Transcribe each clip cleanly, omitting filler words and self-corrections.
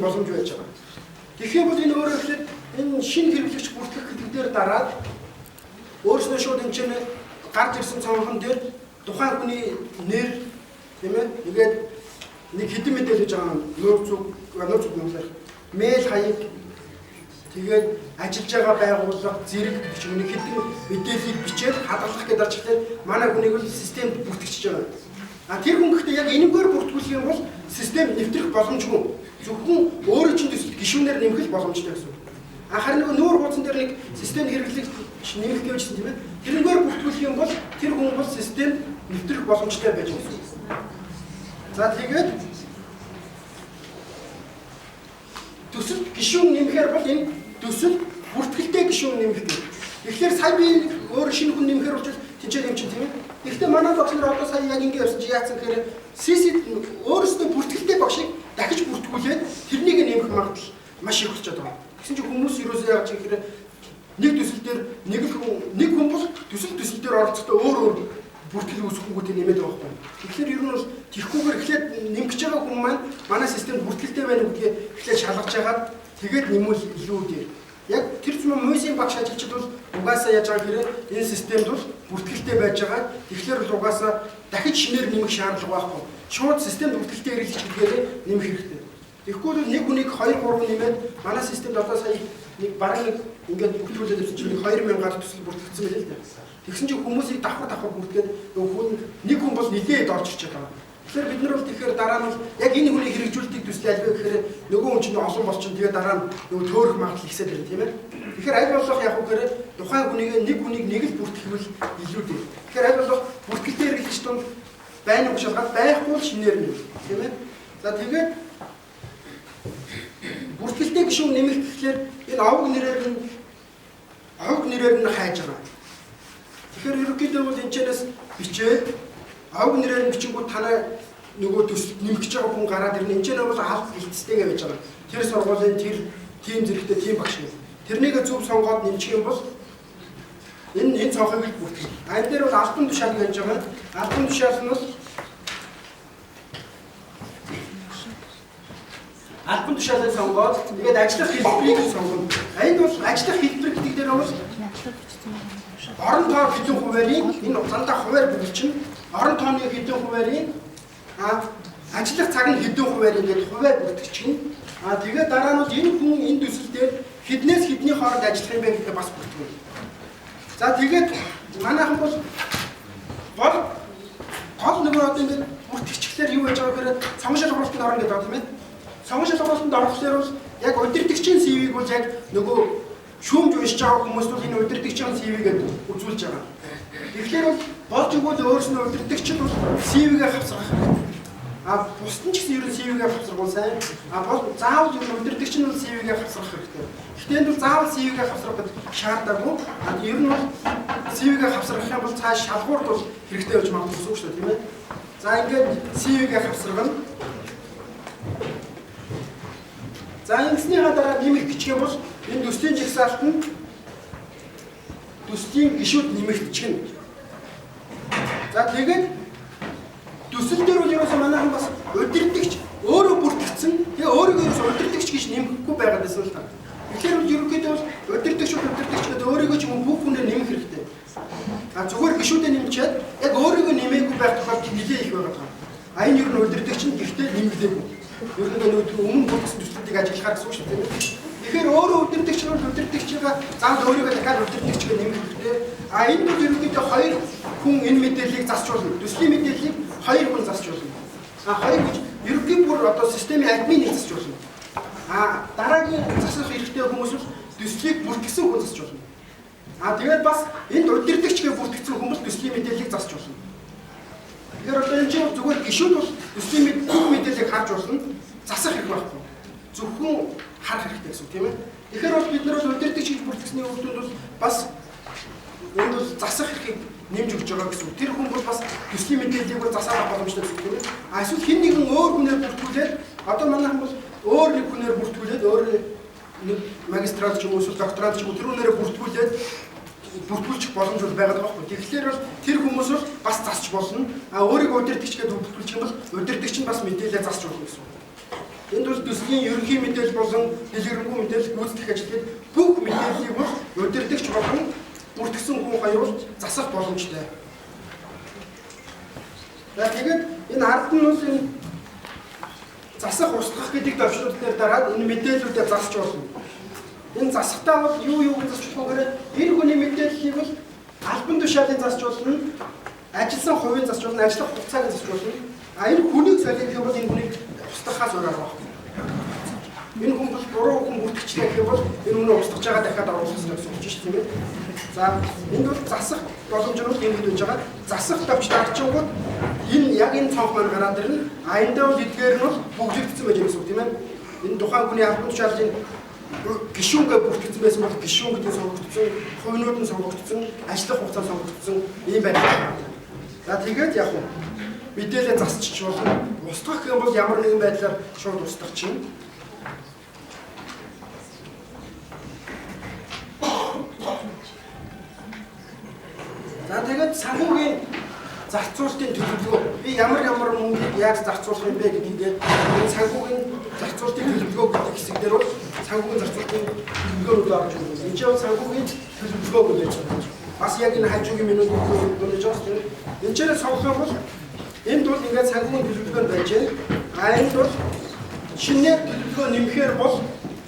боломж байж байгаа. Тэгэхээр бол энэ өөрөө ихлээр энэ шинэ хэрэглэгч бүртгэх гэдэг дараад өөрснөө шууд энэ чинь гарч ирсэн цонхон дээр тухайн хүний нэр тийм ээ тэгээд нэг хэдэн мэдээлэл гэж байгаа нууц нууцлах мэйл хаяг тэгээд ажиллаж байгаа байгууллага зэрэг гэж нэг хэдэн мэдээллийг бичээд хадгалах гэдэг арчилсан манай хүнийг бол системд бүртгэж байгаа. А тэр хүн гэхдээ яг энэгээр бүртгүүлэх юм бол систем нэвтрэх боломжгүй. Зөвхөн өөрөө чинь гишүүнээр нэмэх боломжтой гэсэн. Харин нөгөө нүүр хуудсан дээр нэг систем хэрэглэх нэмэх гэвчсэн тийм ээ. Тэрнгээр бүртгүүлэх юм бол тэр хүн бол систем нэвтрэх боломжтой байж байгаа. За тэгээд төсөл гишүүн нэмэхээр бол энэ төсөл бүртгэлтэй гишүүн нэмэх гэх. Тэгэхээр сая би өөр шинэ хүн нэмэхээр учраас тэнцээ юм чинь тийм ээ. Гэхдээ манай багш нар одоо сая яг ингэ явсан чи яатсан гэхээр CC өөрөөсөө бүртгэлтэй багшийг дахиж бүртгүүлээд тэрнийг нэмэх магадлал маш их болчиход байгаа. Тэгсэн чинь хүмүүс юусоо яаж гэхээр нэг төсөл дээр нэг хүн бол төсөл дээр оролцохдоо өөр бүртгэл үүсгэхгүйтэй нэмээд байгаа байхгүй. Тэгэхээр ер нь бол тийхгүйгээр эхлээд нэмгэж байгаа хүн маань манай системд бүртгэлтэй байна гэдгийг эхлээд шалгаж хагаад тэгээд нэмвэл илүү дээр. Яг тэр зүйл мөсийн багш ажилчид бол угаасаа яаж байгаа гэхээр энэ системд бол бүртгэлтэй байж байгаа. Тэгэхээр бол угаасаа дахиж шинээр нэмэх шаардлага байхгүй. Шууд системд бүртгэлтэй хэрэглэж гэдгээр нэмэх хэрэгтэй. Тэгэхгүй бол нэг хүнийг 2-3 нэмээд манай системд одоо сая нэг бараг нэг ингээд бүртгүүлээд авчих чинь 2000-аар төсөл бүртгэгдсэн байл л дээ. Тэгсэн чинь хүмүүсийг давхар бүртгээд нэг хүн бол нилээд орж ирж байгаа. Тэгэхээр бид нар бол тэгэхээр дараа нь яг энэ хүнийг хэрэгжүүлдэг төсөл альбаа гэхээр нөгөө хүн чинь олон болчихно. Тэгээ дараа нь нөгөө төөрөх магадлал ихсээд байна тийм ээ. Тэгэхээр аль болох яг үгээр тухайн хүнийг нэг л бүртгэвэл илүү дээ. Тэгэхээр аль болох бүртгэлтэй хэрэглэгч тунд байна уу шалгаад байхгүй шинээр нэ тийм ээ. За тэгээд бүртгэлтэй гишүүн нэмэх гэхээр энэ авг нэрээр нь хайж байгаа. Тэгэхээр ерөнхийдөө бол энэ чэнэс бичээд авг нэрээр нь бичингүүд танай нөгөө төсөлд нэмэх гэж байгаа хүн гараад ирнэ. Энэ ч бол алт хилцтэйгээ байж байгаа. Тэр сургуулийн тэр тим зэрэгтэй тим багш гэх. Тэрнийг зөв сонгоод нэмчих юм бол энэ цонхыг л бүртгэх. Энэ дээр бол алтан тушаал гэж байгаа. Алтан тушаал нь бол альбом тушаалыг сонгоод тэгээд ажиллах хэлбэрийг сонгоно. Энд бол ажиллах хэлбэр гэдэг дээр бол орон тоо хэдэн хуваарийг энэ зандаа хуваар бүрэлчин орон тооны хэдэн хуваарийг ажиллах цаг нь хэдэн хуваар ингээд хуваар бүртгэж чинь тэгээд дараа нь энэ хүн энэ төсөл дээр хэднээс хэдний хооронд ажиллах юм бэ гэдгээ бас бүртгэв. За тэгээд манайхан бол гол нөгөө одоо ингээд бүртгэгчлэр юу байж байгаа гэхээр цамшаа шалгуулалтанд орно гэдэг тийм ээ. Цамшаа шалгуулалтанд орохлоор бол яг удирдагчийн CV-г бол яг нөгөө шүүмж уншиж байгаа хүмүүс бол энэ удирдагчийн CV-гээд үзүүлж байгаа. Тэгэхээр бол болж өгвөл өөрснөө удирдагч нь бол CV-гээ хавсрах. Бусдын ч гэсэн ер нь CV-гээ хавсрах сайн. Бол заавал ер нь удирдагч нь бол CV-гээ хавсрах хэрэгтэй. Гэхдээ энэ бол заавал CV-гээ хавсрах гэдэг шаардлагагүй. Ер нь бол CV-гээ хавсрах юм бол цааш шалгуурд бол хэрэгтэй байж магадгүй гэсэн үг шүү дээ, тийм ээ. За ингээд CV-гээ хавсрах нь за ингэснийхаа дараа нэмэх гिचг юм бол энэ төслийн жагсаалт нь төслийн гишүүд нэмэгдчихнэ. За тэгээд төсөл дээр бол ерөөсөө манайхан бас удирдагч өөрөө бүртгэгдсэн. Тэгээ өөрийгөө ерөөсөө удирдагч гэж нэмэхгүй байгаад байсан л та. Тэгэхээр бол ерөнхийдөө бол удирдагч гэдэг өөрийгөө ч юм уу бүх хүнээр нэмэх хэрэгтэй. Зүгээр гишүүдэд нэмчихэд яг өөрийгөө нэмээгүй байх тохиолдол нэлээд их байгаа. Энэ ер нь удирдагч нь гэхдээ нэмэгдээгүй. Ерөнхийдөө өмнө бүрдсэн төслүүдийг ажиллахаар гэсэн үг шүү дээ. Тэгэхээр өөрөө удирдагч нь удирдагчгаа заавал өөрийгөө дахиад удирдагч гэж нэмэх хэрэгтэй. Энэ бол ерөнхийдөө хоёр хүн энэ мэдээллийг засчулна. Төслийн мэдээллийг хоёр хүн засчулна. Хоёр гэж ерөнхий бүр одоо системийн админийг засчулна. Дараагийн засах хэрэгтэй хүмүүс бол төслийг бүртгэсэн хүн засчулна. Тэгээд бас энд удирдагч гэж бүртгэсэн хүмүүс төслийн мэдээллийг засчулна. Тэгэхээр одоо энэ чинь зүгээр гишүүд бол төслийн мэдээллийг харж болно. Засах хэрэг байхгүй. Зөвхөн харах хэрэгтэй гэсэн үг тийм ээ. Тэгэхээр бол бид нар бол удирдагч гэж бүртгэсний үр дүнд бол бас энд бол засах хэргийг нэмж өгч байгаа гэсэн үг. Тэр хүн бол бас төслийн мэдээллийг бол засах боломжтой гэсэн үг тийм ээ. Эсвэл хэн нэгэн өөр хүнээр бүртгүүлээд одоо манайхан бол өөр нэг хүнээр бүртгүүлээд өөр нэг магистрат ч юм уу эсвэл докторант ч юм уу тэр хүнээр бүртгүүлээд бүртгүүлчих боломж бол байгаад байгаа байхгүй. Тэгэхээр бол тэр хүмүүс бол бас засч болно. Өөрийгөө удирдагч гэдэг бүртгүүлчих юм бол удирдагч нь бас мэдээлэл засч болно гэсэн үг. Энд бол төслийн ерөнхий мэдээлэл болон дэлгэрэнгүй мэдээлэл гүйцэтгэх ажил бүх мэдээллийг бол удирдагч болон бүртгэсэн хүн хоёрт засах боломжтой. За тэгээд энэ ард нь бол энэ засах устгах гэдэг төвчлүүд дээр дараад энэ мэдээллүүдээ засч болно. Энэ засахтаа бол юу гэж засч болох вэ? Энэ хүний мэдээллийг бол албан тушаалын засч болно, ажилласан хувийн засч болно, ажиллах хугацааг засч болно. А энэ хүнийг солих бол энэ хүнийг устгахаас өөр арга байна. Энэ хүн бол буруу хүн бүртгэгчлээ гэх юм бол энэ үнэ устгаж байгаа дахиад оруулах гэсэн үг шүү дээ. За энд бол засах боломж нь ингэж байж байгаа. Засах төвч дарчингууд энэ яг энэ цонх маань гараад ирнэ. А эндээ бол эдгээр нь бол бүгдэгдсэн байж байгаа гэсэн үг тийм ээ. Энэ тухайн хүний албан тушаалын гишүүнгээ бүртгэгдсэн байсан бол гишүүн гэдэг сонгогдсон, хувинууд нь сонгогдсон, ажиллах хугацаа сонгогдсон ийм байдлаар. За тэгээд яг уу мэдээлэл засчих болно. Устгах гэх юм бол ямар нэгэн байдлаар шууд устгах чинь. За тэгээд санхүүгийн зарцуулалтын төлөвлөгөө би ямар мөнгөийг яаж зарцуулах юм бэ гэдгийг энэ санхүүгийн зарцуулалтын төлөвлөгөө гэдэг хэсэг дээр бол санхүүгийн зарцуулалтын төлөвлөгөөнүүд орж ирнэ. Энэ чинь санхүүгийн төлөвлөгөө гэж байна. Бас яг энэ хажуугийн менюд гэж байна. Энэ ч сонгох юм бол энд бол ингээд санхүүгийн төлөвлөгөө байж байна. А энд бол шинээр төлөвлөгөө нэмэхээр бол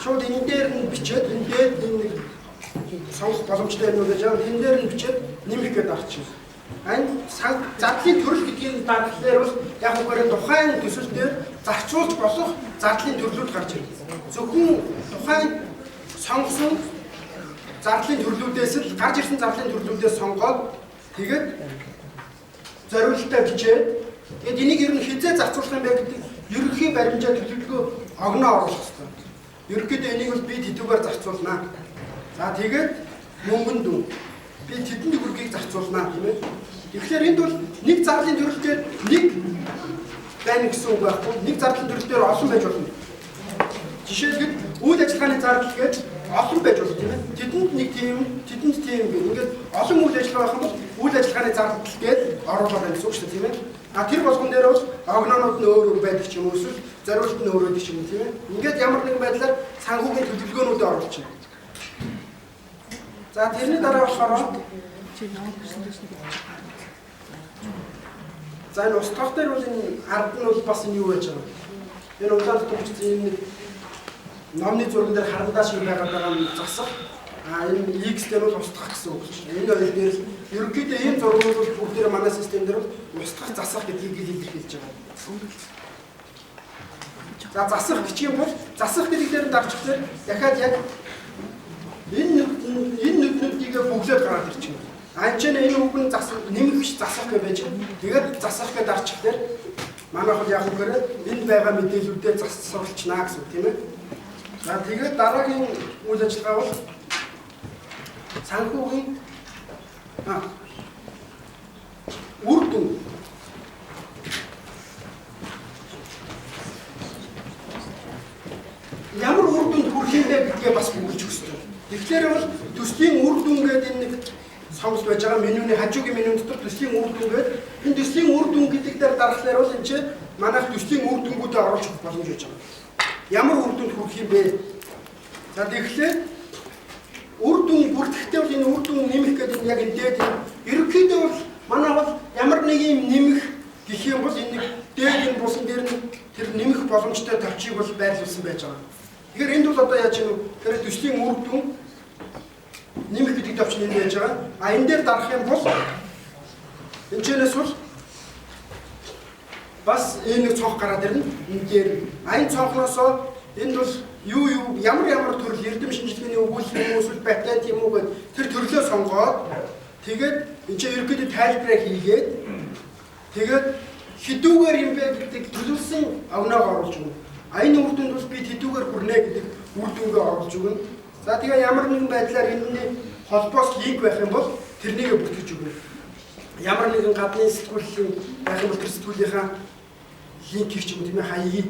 шууд энэ дээр нь бичээд энэ дээр нэг сонгох боломжтой юм уу гэж байгаа. Энэ дээр нь бичээд нэмэх гэдэг аргачлал. Энэ зардлын төрөл гэдгийг дараалал бол яг үгээр тухайн төсөл дээр зарцуулж болох зардлын төрлүүд гарч ирнэ. Зөвхөн тухайн сонгосон зардлын төрлүүдээс л гарч ирсэн зардлын төрлүүдээс сонгоод тэгээд зориулалтаа бичээд тэгээд энийг ер нь хизээ зарцуулах юм бэ гэдэг ерөнхий баримжаа төлөвлөгөө огноо оруулах хэрэгтэй. Ерөнхийдөө энийг бол би тэдүүгээр зарцуулнаа. За тэгээд мөнгөн дүн би тэдэнд хүргийг зарцуулнаа тийм ээ. Тэгэхээр энд бол нэг зарлын төрөл дээр нэг байна гэсэн үг байхгүй. Нэг зарлын төрөл дээр олон байж болно. Жишээлбэл үйл ажиллагааны зардал гэж олон байж болно тийм ээ. Тэдэнд нэг тийм, тэдэнд тийм гэх ингээд олон үйл ажиллагаа байх юм бол үйл ажиллагааны зардал гэж оруулаад байна гэсэн үг шүү дээ тийм ээ. А тэр болгон дээр бол огноонууд нь өөр байдаг ч юм уу эсвэл зориулт нь өөр байдаг ч юм уу тийм ээ. Ингээд ямар нэгэн байдлаар санхүүгийн төлөвлөгөөнүүдээ оруулж байна. За тэрний дараа болохоор за энэ устгах дээр бол энэ ард нь бол бас юу байж байгаа. Энэ удаан төвчсөн энэ номны зурган дээр харандаа шиг байгаа нь засах. А энэ X дээр бол устгах гэсэн үг шүү. Энэ хоёр дээр ерөнхийдөө энэ зургууд бол бүгдээр манай систем дээр бол устгах засах гэдгийг илэрхийлж байгаа. За засах гэх юм бол засах гэдэг дээр дарчихлаа дахиад яг энэ нүднүүдийг бүглээд гараад ирчихнэ. Анчаа энэ үг нь нэмэх биш засах гэж байж байгаа. Тэгээд засах гэж дарчихлаа. Манайх бол яг үгээр энд байгаа мэдээлүүдээ засварлчнаа гэсэн үг тийм ээ. За тэгээд дараагийн үйл ажиллагаа бол санхүүгийн үр дүн. Ямар үр дүнд хүрэх юм бэ гэдгээ бас бүгэлж өгсөн. Тэгэхээр бол төслийн үр дүн гэдэг энэ нэг сонголт байж байгаа менюний хажуугийн меню дотор төслийн үр дүн гэдэг энэ төслийн үр дүн гэдэг дээр дарахлаар бол энэ чинь манайх төслийн үр дүнгуудээ оруулж өгөх боломж байж байгаа. Ямар үр дүнд хүрэх юм бэ? За тэгэхээр үр дүн бүртгэхдээ бол энэ үр дүн нэмэх гэдэг нь яг энэ дээд ерөнхийдөө бол манай бол ямар нэг юм нэмэх гэх юм бол энэ дээд энэ бусан дээр нь тэр нэмэх боломжтой төвчийг бол байрлуулсан байж байгаа. Тэгэхээр энд бол одоо яаж юм тэр төслийн үр дүн нэмэх гэдэг төвч нэмж байж байгаа. А энэ дээр дарах юм бол энэ чэнэс бол бас энэ цонх гараад ирнэ. Энэ дээр айн цонхноосоо энд бол юу ямар төрөл эрдэм шинжилгээний өгүүлэл юм уу эсвэл патент юм уу гэдэг тэр төрлөө сонгоод тэгээд энэ чинь ерөнхийдөө тайлбараа хийгээд тэгээд хэдүүгээр юм бэ гэдэг төлөвлөсөн огноог оруулж өгнө. А энэ үр дүнд бол би хэдүүгээр хүрнэ гэдэг үр дүнгээ оруулж өгнө. За тэгээ ямар нэгэн байдлаар энэний холбоос линк байх юм бол тэрнийг бүртгэж өгнө. Ямар нэгэн гадны сэтгүүлийн байх юм бол тэр сэтгүүлийнхаа линк хийх юм тийм ээ хаягийг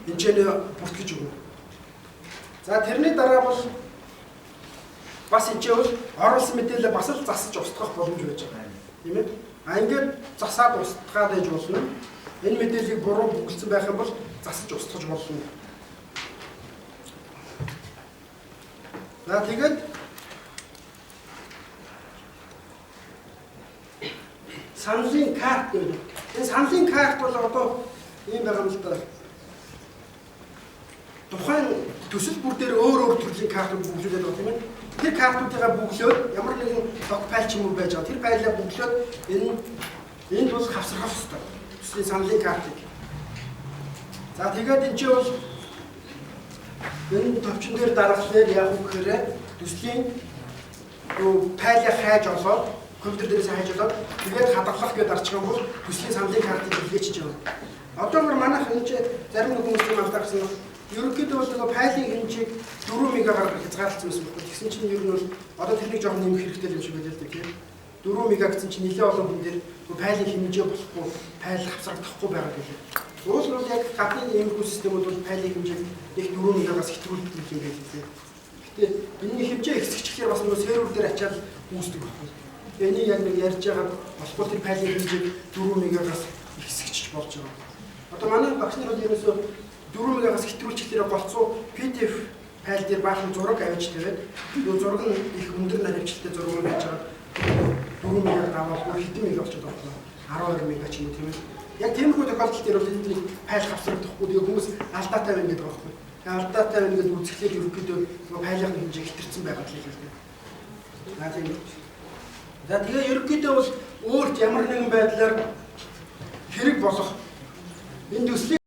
энэ ч бүртгэж өгнө. За тэрний дараа бол бас энэ ч бол оруулсан мэдээлэл бас л засаж устгах боломж байж байгаа тийм ээ. А ингээд засаад устгаад байж болно. Энэ мэдээллийг буруу бүгэлдсэн байх юм бол засаж устгаж болно. За тэгээд саналын карт гэдэг. Энэ саналын карт бол одоо ийм байгаа юм л да. Тухайн төсөл бүр дээр өөр төрлийн картууд бүглүүлээд байгаа тийм ээ. Тэр картуудыгаа бүглөөд ямар нэгэн док файл ч юм уу байж байгаа. Тэр файлаа бүглөөд энд бол хавсрах хэрэгтэй. Төслийн саналын картыг. За тэгээд энэ чинь бол энэ товчон дээр дараалал яг үгээр төслийн файлаа хайж олоод компьютер дээрээс хайж олоод тэгээд хадгалах гэж дарж байгаа бол төслийн саналын картыг илгээчихэж байгаа. Одоо манайх энэ чинь зарим хүмүүсийн анхаарсан нь ерөнхийдөө бол нөгөө файлын хэмжээг 4 мегагаар хязгаарлалсан байсан байхгүй. Тэгсэн чинь ер нь бол одоо техник жоохон нэмэх хэрэгтэй юм шиг байлаа л да тийм. 4 мега гэсэн чинь нэлээд олон хүн дээр нөгөө файлын хэмжээ болохгүй, файл хавсрагдахгүй байгаа гэлээ. Уул нь яг гадны иймэрхүү системүүд бол файлын хэмжээг их 4 мегагаас хэтрүүлдэг юм байл тийм. Гэтэ энэний хэмжээ ихсчихлээр бас нөгөө сервер дээр ачаал үүсдэг байхгүй. Энийг яг нэг ярьж байгаа болохгүй тэр файлын хэмжээг 4 мегагаас ихсгэж болж байгаа. Одоо манай багш нар бол ерөөсөө 4 мегагаас хэтрүүлчихлээр голцоо PDF файл дээр баахан зураг авч тавиад нөгөө зураг нь их өндөр наривчлалтай зураг байж байгаа. 4 мега даваад хэдэн мега болчиход байна. 12 мега ч юм уу тийм ээ. Яг тиймэрхүү тохиолдол дээр бол энийг файл хавсрагдахгүй тэгээ хүмүүс алдаатай байна гэдэг байна. Тэгээ алдаатай байна гэдэг үзэхлээр ерөнхийдөө нөгөө файлын хэмжээ хэтэрсэн байгаа л хэлээ. За тийм. За тэгээ ерөнхийдөө бол өөрт ямар нэгэн байдлаар хэрэг болох энэ төслийн